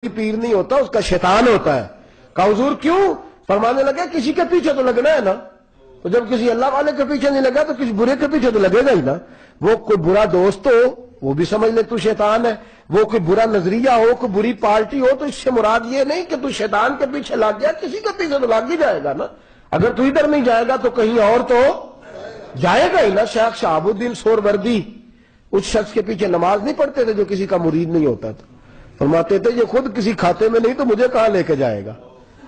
پیر نہیں ہوتا، اس کا شیطان ہوتا ہے۔ کہا حضور کیوں؟ فرمانے لگے کسی کے پیچھے تو لگنا ہے نا، تو جب کسی اللہ والے کے پیچھے نہیں لگا تو کسی برے کے پیچھے تو لگے گا ہی نا۔ وہ کوئی برا دوست ہو وہ بھی سمجھ لے تو شیطان ہے، وہ کوئی برا نظریہ ہو، کوئی بری پارٹی ہو، تو اس سے مراد یہ نہیں کہ تو شیطان کے پیچھے لگ گیا، کسی کے پیچھے تو لگ ہی جائے گا نا۔ اگر تو ادھر نہیں جائے گا تو کہیں اور تو جائے گا ہی نا۔ شیخ شہاب الدین سہروردی اس شخص کے پیچھے نماز نہیں پڑھتے تھے جو کسی کا مرید نہیں ہوتا تھا، فرماتے تھے یہ خود کسی کھاتے میں نہیں تو مجھے کہاں لے کے جائے گا۔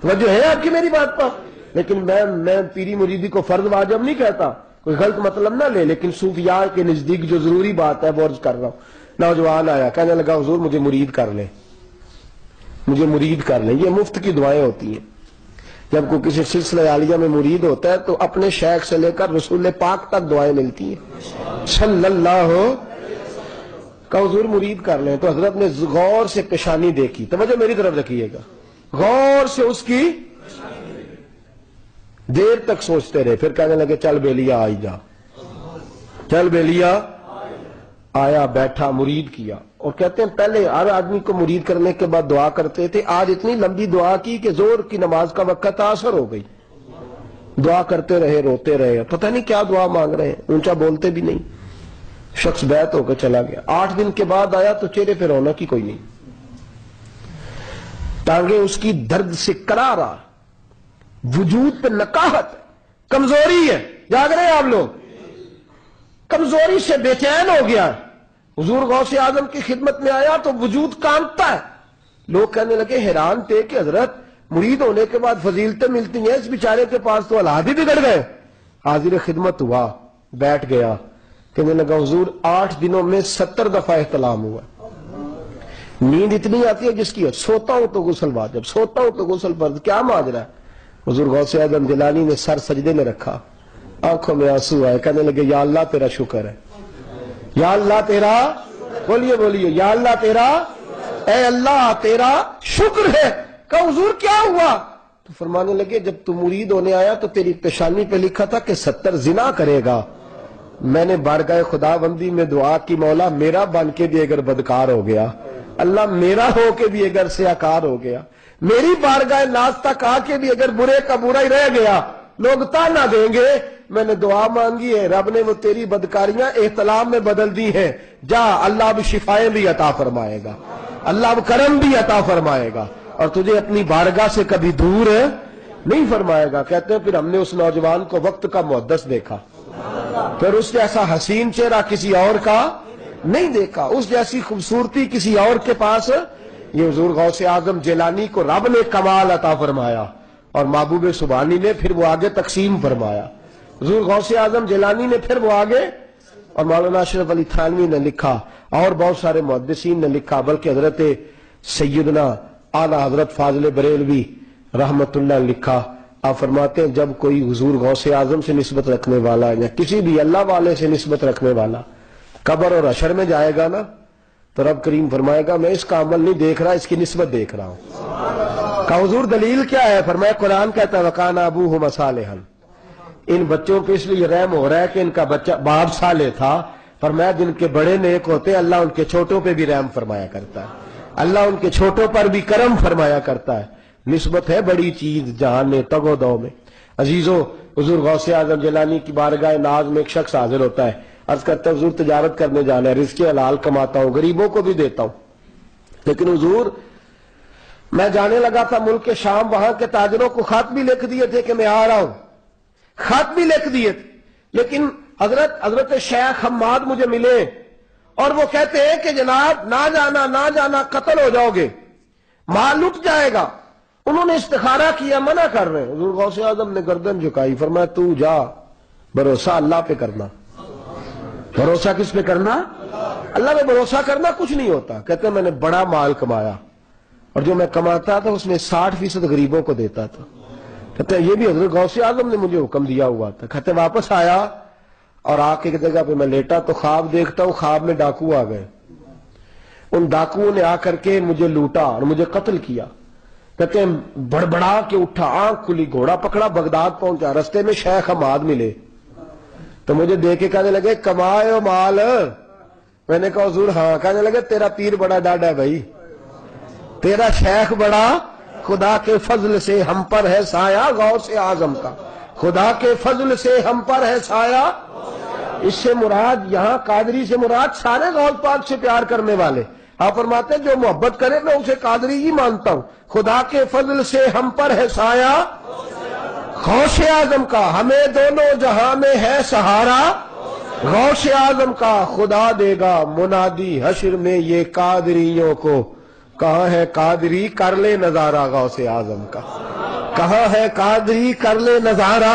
توجہ ہے آپ کی میری بات پر؟ لیکن میں پیری مریدی کو فرض واجب نہیں کہتا، کوئی غلط مطلب نہ لے، لیکن صوفیاء کے نزدیک جو ضروری بات ہے وہ عرض کر رہا ہوں۔ نوجوان آیا کہنے لگا حضور مجھے مرید کر لیں، مجھے مرید کر لیں۔ یہ مفت کی دعائیں ہوتی ہیں۔ جب کوئی کسی سلسلہ عالیہ میں مرید ہوتا ہے تو اپنے شیخ سے لے کر رسول پاک تک دعائیں ملتی ہیں صلی اللہ کا۔ حضور مرید کر لیں تو حضرت نے غور سے پیشانی دیکھی، توجہ میری طرف رکھیے گا، غور سے اس کی دیر تک سوچتے رہے، پھر کہنے لگے چل بیلیا آئی جا، چل بیلیا آیا، بیٹھا، مرید کیا۔ اور کہتے ہیں پہلے ہر آدمی کو مرید کرنے کے بعد دعا کرتے تھے، آج اتنی لمبی دعا کی کہ زور کی نماز کا وقت تاثر ہو گئی، دعا کرتے رہے، روتے رہے، پتہ نہیں کیا دعا مانگ رہے ہیں، اونچا بولتے بھی نہیں۔ شخص بیعت ہو کے چلا گیا، 8 دن کے بعد آیا تو چہرے پہ رونق کی کوئی نہیں، ٹانگیں اس کی درد سے کرارا، وجود پہ نقاہت، کمزوری ہے، جاگ رہے ہیں آپ لوگ، کمزوری سے بے چین ہو گیا۔ حضور غوث اعظم کی خدمت میں آیا تو وجود کانپتا ہے۔ لوگ کہنے لگے حیران تھے کہ حضرت مرید ہونے کے بعد فضیلتیں ملتی ہیں، اس بیچارے کے پاس تو حالات ہی بگڑ گئے۔ حاضر خدمت ہوا، بیٹھ گیا، کہنے لگا حضور 8 دنوں میں 70 دفعہ احتلام ہوا، نیند اتنی آتی ہے جس کی سوتا ہوں تو غسل واجب، سوتا ہوں تو غسل فرض، کیا ماجرا ہے؟ حضور غوث اعظم جیلانی نے سر سجدے میں رکھا، آنکھوں میں آنسو آئے، کہنے لگے یا اللہ تیرا شکر ہے، یا اللہ تیرا، بولیے بولیے، یا اللہ تیرا، اے اللہ تیرا شکر ہے۔ کہا حضور کیا ہوا؟ تو فرمانے لگے جب تو مرید ہونے آیا تو تیری پیشانی پہ لکھا تھا کہ 70 زنا کرے گا، میں نے بارگاہ خدا بندی میں دعا کی مولا میرا بن کے بھی اگر بدکار ہو گیا، اللہ میرا ہو کے بھی اگر سیاکار ہو گیا، میری بارگاہ ناز تک آ کے بھی اگر برے کا برا ہی رہ گیا، لوگ تانا دیں گے، میں نے دعا مانگی ہے، رب نے وہ تیری بدکاریاں احتلام میں بدل دی ہیں، جا اللہ اب شفائیں بھی عطا فرمائے گا، اللہ اب کرم بھی عطا فرمائے گا، اور تجھے اپنی بارگاہ سے کبھی دور نہیں فرمائے گا۔ کہتے ہیں پھر ہم نے اس نوجوان کو وقت کا محدث دیکھا، پھر اس جیسا حسین چہرہ کسی اور کا نہیں دیکھا، اس جیسی خوبصورتی کسی اور کے پاس۔ یہ حضور غوث اعظم جیلانی کو رب نے کمال عطا فرمایا اور محبوب سبحانی نے پھر وہ آگے تقسیم فرمایا۔ حضور غوث اعظم جیلانی نے پھر وہ آگے، اور مولانا اشرف علی تھانوی نے لکھا اور بہت سارے محدثین نے لکھا، بلکہ حضرت سیدنا اعلی حضرت فاضل بریلوی رحمت اللہ نے لکھا، آپ فرماتے ہیں جب کوئی حضور غوث اعظم سے نسبت رکھنے والا یا کسی بھی اللہ والے سے نسبت رکھنے والا قبر اور حشر میں جائے گا نا تو رب کریم فرمائے گا میں اس کا عمل نہیں دیکھ رہا، اس کی نسبت دیکھ رہا ہوں۔ کہا حضور دلیل کیا ہے؟ فرمایا قرآن کہتا ہے وَكَانَ أَبُوهُمَا صَالِحًا، ان بچوں پہ اس لیے رحم ہو رہا ہے کہ ان کا بچہ باپ صالح تھا۔ فرمایا جن کے بڑے نیک ہوتے ہیں اللہ ان کے چھوٹوں پہ بھی رحم فرمایا کرتا ہے، اللہ ان کے چھوٹوں پر بھی کرم فرمایا کرتا ہے۔ نسبت ہے بڑی چیز جہان میں تگ و دو میں۔ عزیزو حضور غوث اعظم جیلانی کی بارگاہ ناز میں ایک شخص حاضر ہوتا ہے، عرض کرتا ہے حضور تجارت کرنے جانا ہے، رزق حلال کماتا ہوں، غریبوں کو بھی دیتا ہوں، لیکن حضور میں جانے لگا تھا ملک شام، وہاں کے تاجروں کو خط بھی لکھ دیے تھے کہ میں آ رہا ہوں، خط بھی لکھ دیے تھے، لیکن حضرت شیخ حماد مجھے ملے اور وہ کہتے ہیں کہ جناب نہ جانا نہ جانا، قتل ہو جاؤ گے، مال لٹ جائے گا۔ انہوں نے استخارہ کیا، منع کر رہے ہیں۔ حضور غوث اعظم نے گردن جھکائی، فرمایا تو جا، بھروسہ اللہ پہ کرنا۔ بھروسہ کس پہ کرنا؟ اللہ پہ بھروسہ کرنا کچھ نہیں ہوتا۔ کہتے ہیں میں نے بڑا مال کمایا اور جو میں کماتا تھا اس میں 60% غریبوں کو دیتا تھا۔ کہتے ہیں یہ بھی حضرت غوث اعظم نے مجھے حکم دیا ہوا تھا۔ کہتے ہیں واپس آیا اور آ کے جگہ پہ میں لیٹا تو خواب دیکھتا ہوں، خواب میں ڈاکو آ گئے، ان ڈاکوؤں نے آ کر کے مجھے لوٹا اور مجھے قتل کیا۔ کہتے ہیں بڑبڑا کے اٹھا، آنکھ کھلی، گھوڑا پکڑا، بغداد پہنچا، رستے میں شیخ حماد ملے تو مجھے دیکھ کے کہنے لگے کمائے ہو مال؟ میں نے کہا حضور ہاں۔ کہنے لگے تیرا پیر بڑا ڈاڈا ہے بھائی، تیرا شیخ بڑا، خدا کے فضل سے ہم پر ہے سایہ غوث اعظم کا، خدا کے فضل سے ہم پر ہے سایہ۔ اس سے مراد یہاں قادری سے مراد سارے غوث پاک سے پیار کرنے والے۔ آپ فرماتے ہیں جو محبت کرے میں اسے قادری ہی مانتا ہوں۔ خدا کے فضل سے ہم پر ہے سایہ غوث اعظم کا، ہمیں دونوں جہاں میں ہے سہارا غوث اعظم کا۔ خدا دے گا منادی حشر میں یہ قادریوں کو، کہاں ہے قادری کر لے نظارہ غوث اعظم کا، کہاں ہے قادری کر لے نظارہ۔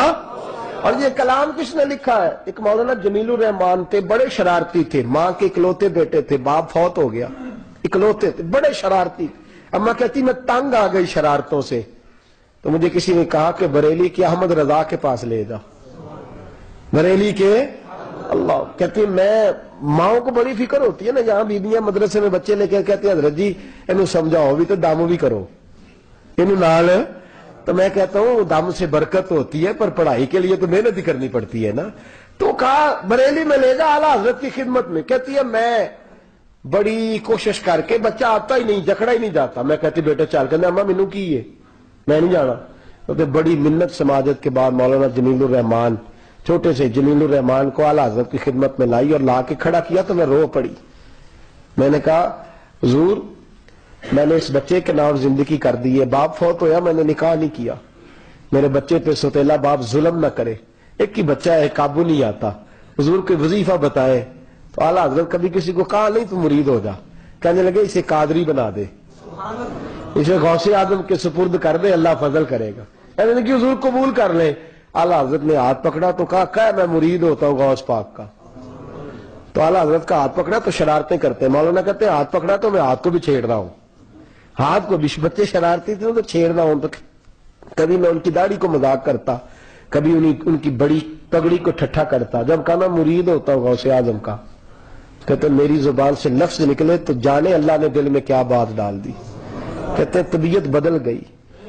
اور یہ کلام کس نے لکھا ہے؟ ایک مولانا جمیل الرحمان تھے، بڑے شرارتی تھے، ماں کے اکلوتے بیٹے تھے، باپ فوت ہو گیا، اکلوتے تھے، بڑے شرارتی تھے۔ اماں کہتی میں تنگ آ گئی شرارتوں سے، تو مجھے کسی نے کہا کہ بریلی کے احمد رضا کے پاس لے جا، بریلی کے اللہ کہتی میں ماؤں کو بڑی فکر ہوتی ہے نا، جہاں بیبیاں مدرسے میں بچے لے کے کہتے ہیں حضرت جی انہوں سمجھاؤ بھی تو دم بھی کرو انہوں نال، تو میں کہتا ہوں دم سے برکت ہوتی ہے پر پڑھائی کے لیے تو محنت ہی کرنی پڑتی ہے نا۔ تو کہا بریلی میں لے جا اعلیٰ حضرت کی خدمت میں۔ کہتی ہے میں بڑی کوشش کر کے بچہ آتا ہی نہیں، جکڑا ہی نہیں جاتا۔ میں کہتی بیٹا چال کہنا اماں مینوں کی ہے میں نہیں جانا۔ تو بڑی منت سماجت کے بعد مولانا جمیل الرحمان، چھوٹے سے جمیل الرحمان کو اعلیٰ حضرت کی خدمت میں لائی اور لا کے کھڑا کیا تو میں رو پڑی۔ میں نے کہا حضور میں نے اس بچے کے نام زندگی کر دی ہے، باپ فوت ہویا میں نے نکاح نہیں کیا، میرے بچے پہ سوتیلا باپ ظلم نہ کرے، ایک ہی بچہ ہے قابو نہیں آتا، حضور کے وظیفہ بتائے۔ تو اعلیٰ حضرت کبھی کسی کو کہا نہیں تو مرید ہو جا، کہنے لگے اسے قادری بنا دے، اسے غوث اعظم کے سپرد کر دے، اللہ فضل کرے گا۔ کہنے لگے حضور قبول کر لیں۔ اعلیٰ حضرت نے ہاتھ پکڑا تو کہا میں مرید ہوتا ہوں غوث پاک کا۔ تو اعلیٰ حضرت کا ہاتھ پکڑا تو شرارتیں کرتے، مولانا کہتے ہیں ہاتھ پکڑا تو میں ہاتھ کو بھی چھیڑ رہا ہوں، ہاتھ کو بھی، بچے شرارتی تھے تو چھیڑنا ہوں، تو کبھی میں ان کی داڑھی کو مذاق کرتا، کبھی ان کی بڑی پگڑی کو ٹھٹھا کرتا۔ جب کہا میں مرید ہوتا ہوں غوث اعظم کا، کہتے میری زبان سے لفظ نکلے تو جانے اللہ نے دل میں کیا بات ڈال دی۔ کہتے طبیعت بدل گئی،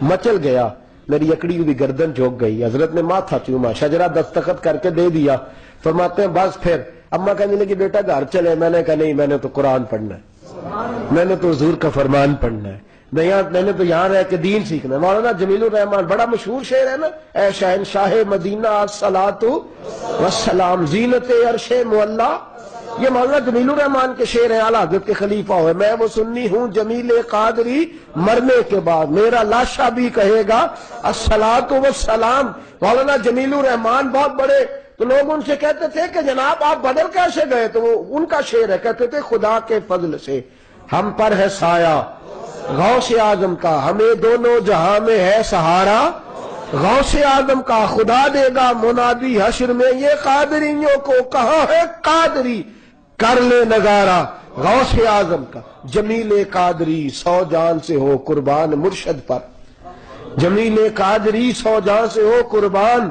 مچل گیا، میری اکڑی ہوئی گردن جھک گئی، حضرت نے ماتھا چوما، شجرہ دستخط کر کے دے دیا۔ فرماتے ہیں بس پھر اماں کہنے لگی بیٹا گھر چلے، میں نے کہا نہیں میں نے تو قرآن پڑھنا ہے، میں نے تو حضور کا فرمان پڑھنا ہے، میں نے تو یہاں رہ کے دین سیکھنا ہے۔ مولانا جمیل الرحمان بڑا مشہور شعر ہے نا، اے شہنشاہ مدینہ الصلاۃ والسلام زینت عرش معلا، یہ مولانا جمیل الرحمان کے شعر ہیں، اعلیٰ حضرت کے خلیفہ ہوئے۔ میں وہ سنی ہوں جمیل قادری مرنے کے بعد میرا لاشا بھی کہے گا الصلاۃ والسلام۔ مولانا جمیل الرحمان بہت بڑے، تو لوگ ان سے کہتے تھے کہ جناب آپ بدر کیسے گئے؟ تو وہ ان کا شعر ہے، کہتے تھے خدا کے فضل سے ہم پر ہے سایہ غوث اعظم کا، ہمیں دونوں جہاں میں ہے سہارا غوث اعظم کا۔ خدا دے گا منادی حشر میں یہ قادریوں کو، کہاں ہے قادری کر لے نظارہ غوث اعظم کا۔ جمیل قادری 100 جان سے ہو قربان مرشد پر، جمیل قادری 100 جان سے ہو قربان